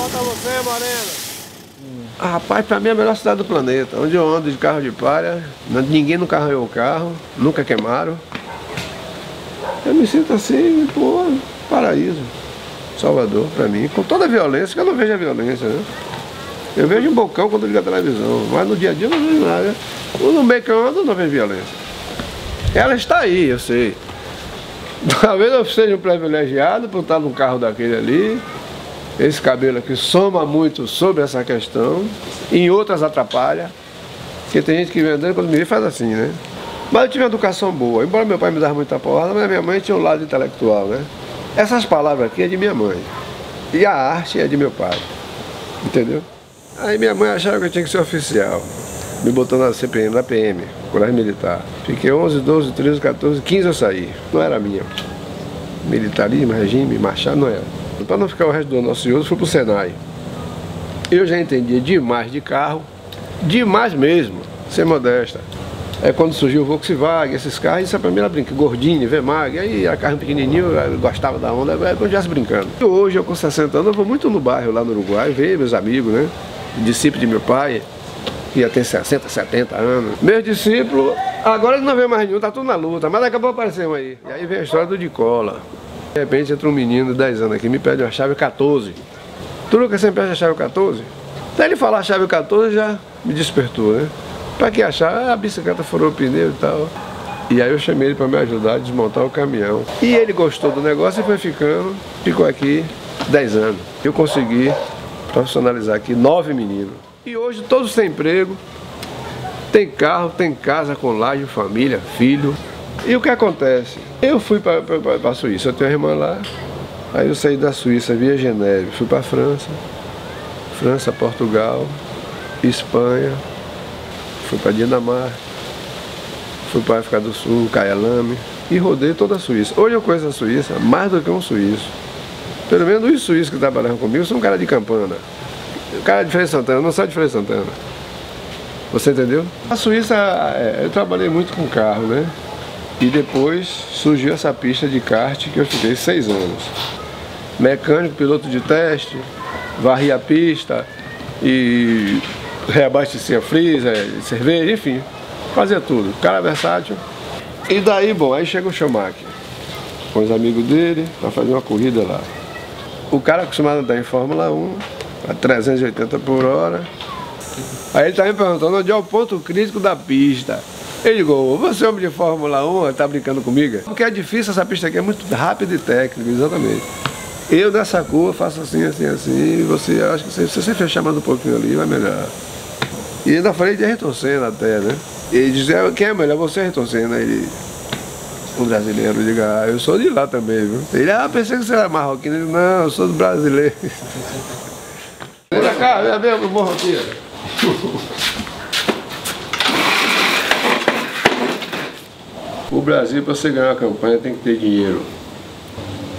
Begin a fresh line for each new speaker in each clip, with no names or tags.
Bota você, Morena. Rapaz, pra mim é a melhor cidade do planeta. Onde eu ando de carro de palha, ninguém nunca arranhou o carro, nunca queimaram. Eu me sinto assim, pô, paraíso. Salvador, pra mim, com toda a violência, que eu não vejo a violência, né? Eu vejo um bocão quando ligo a televisão, mas no dia a dia eu não vejo nada. No meio que eu ando, eu não vejo violência. Ela está aí, eu sei. Talvez eu seja um privilegiado por estar num carro daquele ali. Esse cabelo aqui soma muito sobre essa questão. Em outras atrapalha. Porque tem gente que vem andando quando me vê faz assim, né? Mas eu tive uma educação boa. Embora meu pai me dava muita porrada, mas minha mãe tinha um lado intelectual, né? Essas palavras aqui é de minha mãe. E a arte é de meu pai. Entendeu? Aí minha mãe achava que eu tinha que ser oficial. Me botou na CPM, na PM, Colégio Militar. Fiquei 11, 12, 13, 14, 15 eu saí. Não era minha. Militarismo, regime, marchar, não era. Para não ficar o resto do ano ocioso, fui pro Senai. Eu já entendia demais de carro, demais mesmo, sem modesta. É quando surgiu o Volkswagen, esses carros, isso pra mim era brincar, Gordini, Vemag, aí a carro pequenininho, eu gostava da onda, eu já se brincando. E hoje, eu com 60 anos, eu vou muito no bairro lá no Uruguai, ver meus amigos, né? Discípulo de meu pai, que já tem 60, 70 anos. Meus discípulos, agora não vê mais nenhum, tá tudo na luta, mas acabou aparecendo aí. E aí vem a história do de cola. De repente entra um menino de 10 anos aqui, me pede uma chave 14. Tu nunca sempre pede a chave 14? Até ele falar a chave 14 já me despertou, né? Pra que achar? Ah, a bicicleta furou o pneu e tal. E aí eu chamei ele para me ajudar a desmontar o caminhão. E ele gostou do negócio e foi ficou aqui 10 anos. Eu consegui profissionalizar aqui 9 meninos. E hoje todos têm emprego, tem carro, tem casa com laje, família, filho. E o que acontece? Eu fui para a Suíça, eu tenho uma irmã lá. Aí eu saí da Suíça via Geneve, fui para a França, Portugal, Espanha. Fui para Dinamarca, fui para a África do Sul, Kyalami e rodei toda a Suíça. Hoje eu conheço a Suíça mais do que um suíço. Pelo menos os suíços que trabalhavam comigo são um cara de Campana. O cara de Feira de Santana, não sai de Feira de Santana. Você entendeu? A Suíça, eu trabalhei muito com carro, né? E depois surgiu essa pista de kart que eu fiquei 6 anos. Mecânico, piloto de teste, varria a pista e reabastecia freezer, cerveja, enfim, fazia tudo, cara versátil. E daí, bom, aí chega o Schumacher, com os amigos dele, para fazer uma corrida lá. O cara acostumado a andar em Fórmula 1, a 380 por hora. Aí ele tá me perguntando onde é o ponto crítico da pista. Ele digo, você é homem de Fórmula 1, tá brincando comigo? Porque é difícil, essa pista aqui é muito rápida e técnica, exatamente. Eu nessa curva faço assim, assim, assim, você acha que se você fechar mais um pouquinho ali, vai melhorar. E ainda falei de Ayrton Senna até, né? Ele dizia, quem é melhor, você é Ayrton Senna? Ele, um brasileiro, diga, eu sou de lá também, viu? Ele, pensei que você era marroquino. Ele, não, eu sou do brasileiro. Vem cá, vem pro morro aqui. O Brasil, para você ganhar uma campanha, tem que ter dinheiro.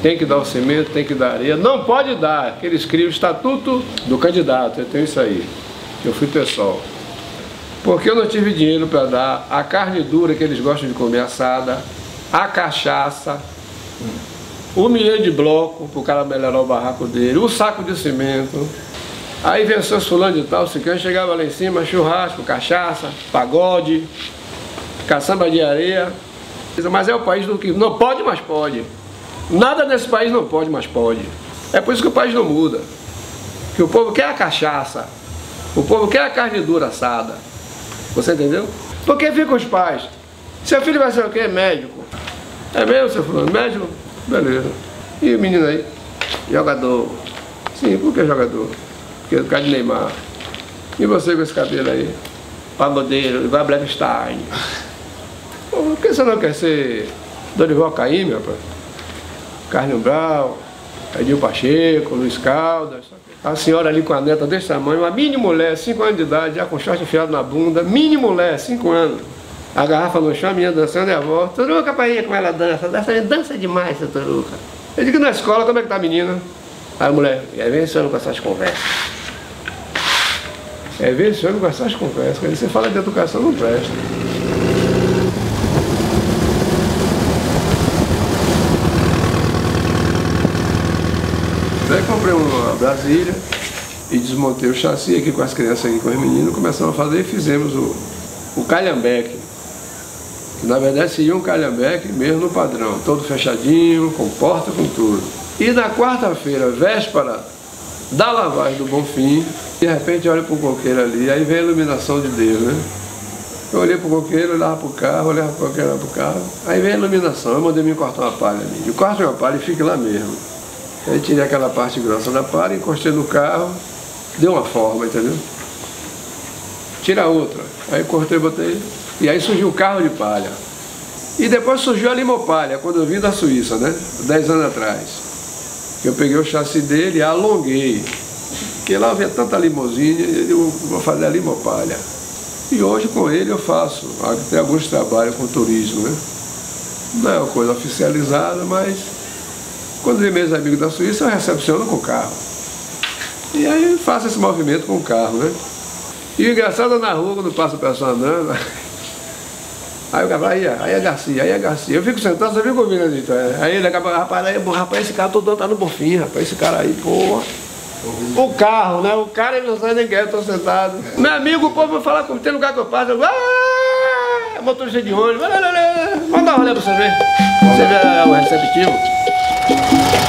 Tem que dar o cimento, tem que dar areia. Não pode dar, que ele escreve o estatuto do candidato. Eu tenho isso aí. Eu fui pessoal. Porque eu não tive dinheiro para dar a carne dura que eles gostam de comer assada, a cachaça, 1 milhão de bloco para o cara melhorar o barraco dele, um saco de cimento. Aí venceu fulano de tal, ciclano, chegava lá em cima, churrasco, cachaça, pagode, caçamba de areia. Mas é o país do que não pode, mas pode. Nada nesse país não pode, mas pode. É por isso que o país não muda. Que o povo quer a cachaça, o povo quer a carne dura assada. Você entendeu? Porque ficam os pais. Seu filho vai ser o quê? Médico. É mesmo, seu fulano? Médico? Beleza. E o menino aí? Jogador. Sim, por que jogador? Porque é do cara de Neymar. E você com esse cabelo aí? Pagodeiro, igual a Blackstein. Por que você não quer ser Dorival Caymmi, rapaz? Carlinhos Brau, Edil Pacheco, Luiz Caldas. A senhora ali com a neta desse tamanho, uma mini mulher, 5 anos de idade, já com short enfiado na bunda, mini mulher, 5 anos. A garrafa no chão, a menina dançando e a avó. Toruca, pai, como ela dança. Dança demais, essa Toruca. Eu digo, na escola, como é que tá a menina? Aí a mulher, vem esse ano com essas conversas. Vem esse ano com essas conversas. Quando você fala de educação, não presta. Daí comprei uma Brasília, e desmontei o chassi aqui com as crianças, aqui com os meninos, começamos a fazer e fizemos o calhambeque. Que na verdade seria um calhambeque mesmo no padrão, todo fechadinho, com porta, com tudo. E na quarta-feira, véspera da lavagem do Bonfim, de repente eu olho para o coqueiro ali, aí vem a iluminação de Deus, né? Eu olhei para o coqueiro, olhava para o carro, olhava para o coqueiro, olhava para o carro, aí vem a iluminação, eu mandei me cortar uma palha ali. Eu corto uma palha e fico lá mesmo. Aí tirei aquela parte grossa da palha, encostei no carro, deu uma forma, entendeu? Tira outra. Aí cortei, botei, e aí surgiu o carro de palha. E depois surgiu a limopalha, quando eu vim da Suíça, né? 10 anos atrás. Eu peguei o chassi dele e alonguei. Porque lá havia tanta limousine, eu vou fazer a limopalha. E hoje com ele eu faço, tem alguns trabalhos com turismo, né? Não é uma coisa oficializada, mas quando vem meus amigos da Suíça eu recepciono com o carro. E aí eu faço esse movimento com o carro, né? E o engraçado é na rua, quando passa o pessoal andando, aí o cara, aí é Garcia, aí é Garcia. Eu fico sentado, você fica ouvindo ali, aí ele acaba, rapaz, esse cara todo tá no Bonfim, rapaz, esse cara aí, porra. O carro, né? O cara ele não sai nem quer, eu tô sentado. Meu amigo, o povo vai falar comigo, tem lugar que eu passo, motorista de ônibus, vamos dar um rolê pra você ver. Você vê o receptivo.